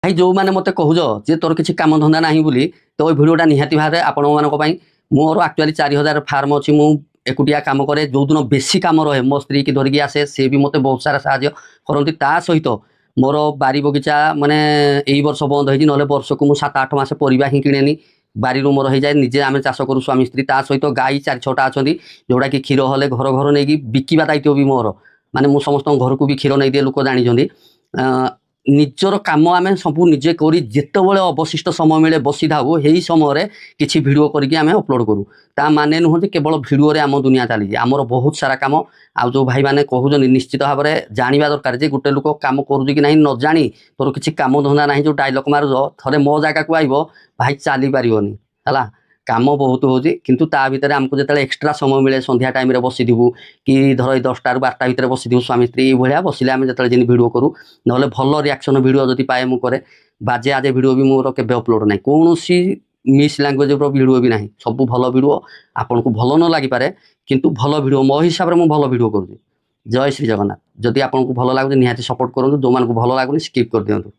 भाई जो मैंने मत कहूज जे तोर किसी काम धंदा ना बोली तो भिडटा निहाती भाव आपण मानी मोर एक्चुअली 4000 फार्म अच्छी मु एकुटिया काम करे जो दिन बेसी काम रहे मो स्त्री की धरिकी आसे सी भी मत बहुत सारा साहय करती सहित मोर बारी बगीचा माने यही वर्ष बंद हो ना वर्ष को 7-8 मास परिवा ही किणेनी बारी मोर हो जाए निजे आम चाष करूँ स्वामी स्त्री सहित गाई 4-6टा अच्छा जोटा कि क्षीर हेले घर घर नहीं बिकिबा दायित्व भी मोर माने मु समस्त घर को भी क्षीर नहीं दिए लोक जानी निजर कम आम सब निजे करी जितेबाला अवशिष्ट समय मिले बसी था यही समय किसी भिड करके आम अपलोड करूँ ता माने नुह केवल भिडियो आम दुनिया चली आमर बहुत सारा कम आउ जो भाई मैंने कहते निश्चित भाव में जाना दरकार जे गोटे लोक कम करुच्च कि न जानी तोर किसी कम धंदा ना जो डायलॉग मारुज थे मो जगह को आइब भाई चली पारनी है काम बहुत होची किंतु ता भितर आमको जो एक्सट्रा समय मिले संध्या टाइम रे बसी थी कि धर 10टा ରୁ 12ଟା भितर बसी थी स्वामी स्त्री भाया बसिले आम जो जिन भिड करूँ ना भल रिएक्शन भिड जब पाए मुझे बाजे आजे भिड भी मोर के अपलोड ना कौन मिस लैंग्वेज भिड भी ना सब भल भिड आपन को भल न लगी पारे किंतु भल भिड मो हिसाब से मुझे भल भिड करुँच जय श्री जगन्नाथ जदि आपको भल लगुच निहाती सपोर्ट करूँ जो मानक भल लगुनि स्किप कर दिंतु।